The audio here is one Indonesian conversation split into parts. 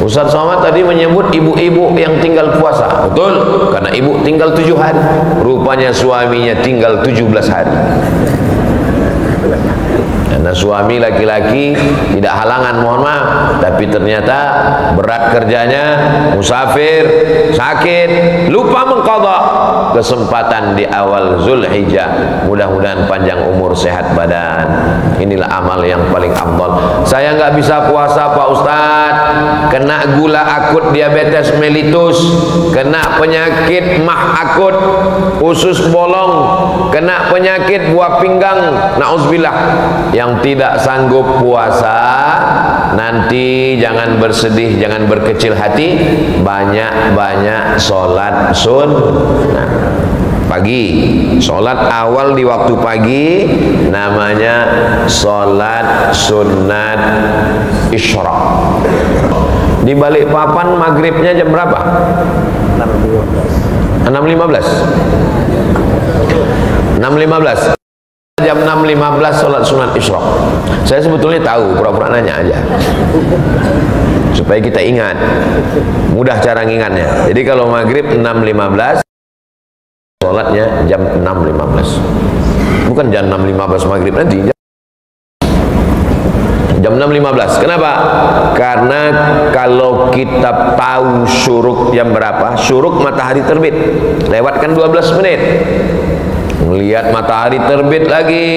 Ustaz Somad tadi menyebut ibu-ibu yang tinggal puasa. Betul, karena ibu tinggal 7 hari. Rupanya suaminya tinggal 17 hari. Karena suami laki-laki tidak halangan, mohon maaf, tapi ternyata berat kerjanya, musafir, sakit, lupa mengqadha kesempatan di awal Zulhijjah. Mudah-mudahan panjang umur, sehat badan. Inilah amal yang paling afdal. Saya nggak bisa puasa Pak Ustadz, kena gula akut, diabetes mellitus, kena penyakit mah akut, usus bolong, kena penyakit buah pinggang, nauzubillah. Yang tidak sanggup puasa, nanti jangan bersedih, jangan berkecil hati, banyak-banyak sholat sunnah pagi. Sholat awal di waktu pagi namanya sholat sunnat isyraq. Di Balikpapan maghribnya jam berapa? 6.15. 6.15. Jam 6.15 sholat sunat isyraq. Saya sebetulnya tahu, pura-pura nanya aja supaya kita ingat, mudah cara ngingatnya. Jadi kalau maghrib 6.15, sholatnya jam 6.15, bukan jam 6.15 maghrib nanti, jam 6.15. Kenapa? Karena kalau kita tahu syuruk jam berapa, syuruk matahari terbit, lewatkan 12 menit. Melihat matahari terbit lagi,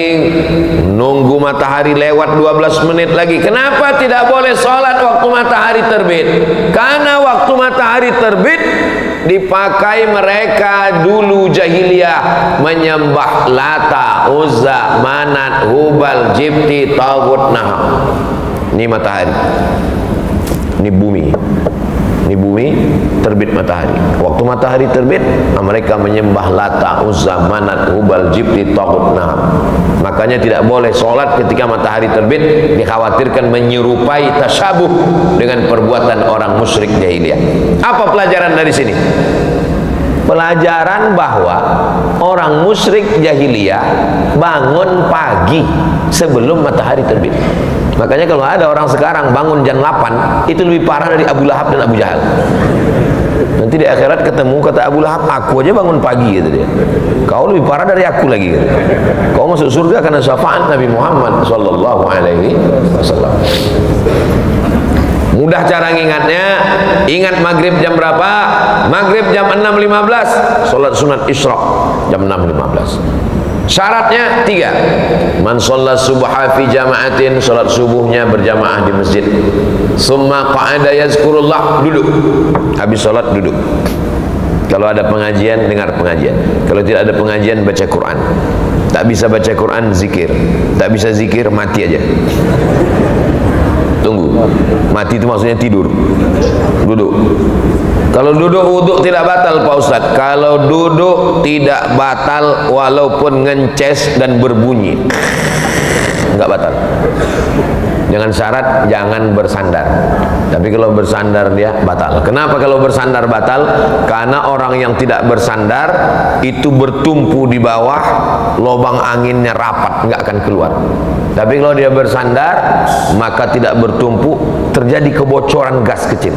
nunggu matahari lewat 12 menit lagi. Kenapa tidak boleh sholat waktu matahari terbit? Karena waktu matahari terbit dipakai mereka dulu jahiliyah menyembah Lata, Uzza, Manat, Hubal, Jibti, Taghut, Naham. Ini matahari, ini bumi. Ini bumi terbit matahari. Waktu matahari terbit, mereka menyembah Lata, Uzza, Manat, Hubal, Jibti, Taghut, Naham. Makanya tidak boleh sholat ketika matahari terbit, dikhawatirkan menyerupai tasyabuh dengan perbuatan orang musyrik jahiliyah. Apa pelajaran dari sini? Pelajaran bahwa orang musyrik jahiliyah bangun pagi sebelum matahari terbit. Makanya kalau ada orang sekarang bangun jam 8, itu lebih parah dari Abu Lahab dan Abu Jahal. Nanti di akhirat ketemu, kata Abu Lahab, aku aja bangun pagi, gitu dia. Kau lebih parah dari aku lagi, gitu. Kau masuk surga karena syafaat Nabi Muhammad sallallahu alaihi wasallam. Mudah cara ngingatnya. Ingat maghrib jam berapa? Maghrib jam 6.15, sholat sunat isyraq jam 6.15. Syaratnya 3. Man sholat subha fi jama'atin, sholat subuhnya berjamaah di masjid. Summa qa'ada yazkurullah, duduk. Habis sholat duduk. Kalau ada pengajian, dengar pengajian. Kalau tidak ada pengajian, baca Quran. Tak bisa baca Quran, zikir. Tak bisa zikir, mati aja. Tunggu. Mati itu maksudnya tidur. Duduk. Kalau duduk wudhu tidak batal Pak Ustadz. Kalau duduk tidak batal walaupun ngences dan berbunyi, enggak batal. Dengan syarat jangan bersandar. Tapi kalau bersandar dia batal. Kenapa kalau bersandar batal? Karena orang yang tidak bersandar itu bertumpu di bawah, lubang anginnya rapat, nggak akan keluar. Tapi kalau dia bersandar, maka tidak bertumpu, terjadi kebocoran gas kecil.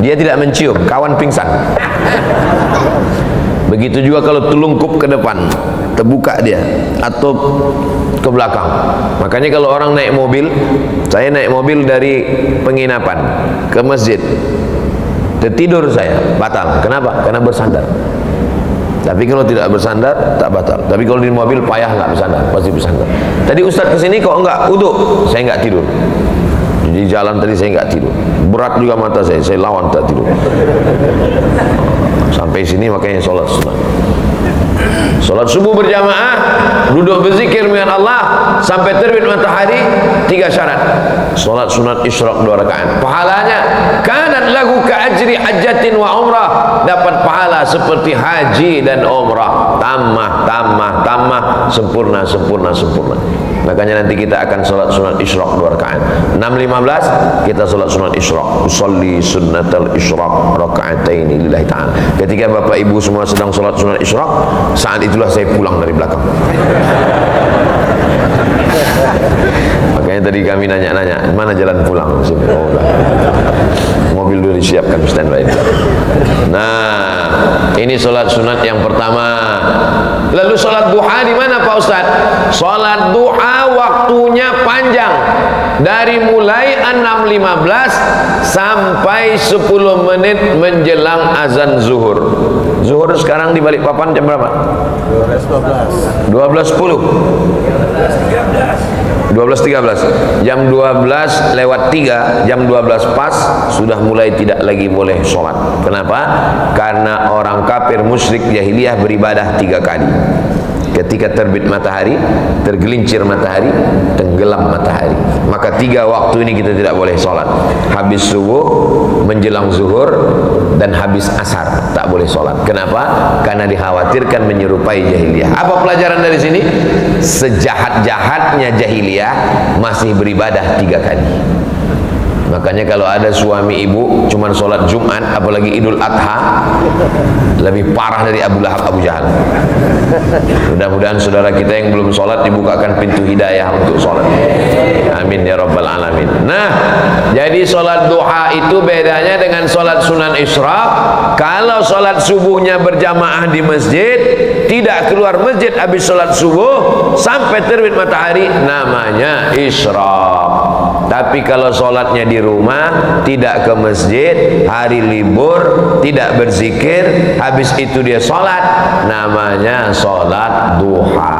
Dia tidak mencium, kawan pingsan. Begitu juga kalau telungkup ke depan, terbuka dia, atau ke belakang. Makanya kalau orang naik mobil, saya naik mobil dari penginapan ke masjid, tertidur saya, batal. Kenapa? Karena bersandar. Tapi kalau tidak bersandar, tak batal. Tapi kalau di mobil payah nggak bersandar, pasti bersandar. Tadi Ustadz kesini kok enggak uduk, saya nggak tidur. Di jalan tadi saya nggak tidur. Berat juga mata saya lawan tak tidur. Sampai sini makanya sholat sunnah. Sholat subuh berjamaah, duduk berzikir dengan Allah sampai terbit matahari, 3 syarat. Sholat sunat isyraq 2 rakaat. Pahalanya kanat lahu ka'ajri hajjatin wa umrah, dapat pahala seperti haji dan umrah. Tamah, sempurna. Makanya nanti kita akan sholat sunat isyraq 2 rakaat. 6.15 kita sholat sunat isyraq. Usolli sunnatal isyraq raka'ataini lillahi ta'ala. Ketika bapak ibu semua sedang sholat sunat isyraq, saat itulah saya pulang dari belakang. Makanya tadi kami nanya-nanya, mana jalan pulang? Oh, siapkan standby. Nah, ini sholat sunat yang pertama. Lalu sholat duha di mana Pak Ustaz? Sholat duha waktunya panjang, dari mulai 6.15 sampai 10 menit menjelang azan zuhur. Zuhur sekarang di Balikpapan jam berapa? 12.10. 12.13. Jam 12:03, jam 12 pas sudah mulai tidak lagi boleh sholat. Kenapa? Karena orang kafir musyrik jahiliyah beribadah 3 kali. Ketika terbit matahari, tergelincir matahari, tenggelam matahari. Maka 3 waktu ini kita tidak boleh sholat. Habis subuh, menjelang zuhur, dan habis asar tak boleh sholat. Kenapa? Karena dikhawatirkan menyerupai jahiliyah. Apa pelajaran dari sini? Sejahat-jahatnya jahiliyah masih beribadah 3 kali. Makanya kalau ada suami ibu cuman sholat Jumat, apalagi Idul Adha, lebih parah dari Abu Lahab, Abu Jahal. Mudah-mudahan saudara kita yang belum sholat dibukakan pintu hidayah untuk sholat. Amin ya rabbal alamin. Nah, jadi sholat duha itu bedanya dengan sholat sunan isyraq. Kalau sholat subuhnya berjamaah di masjid, tidak keluar masjid habis sholat subuh sampai terbit matahari, namanya isyraq. Tapi kalau sholatnya di rumah, tidak ke masjid, hari libur, tidak berzikir, habis itu dia sholat, namanya sholat duha.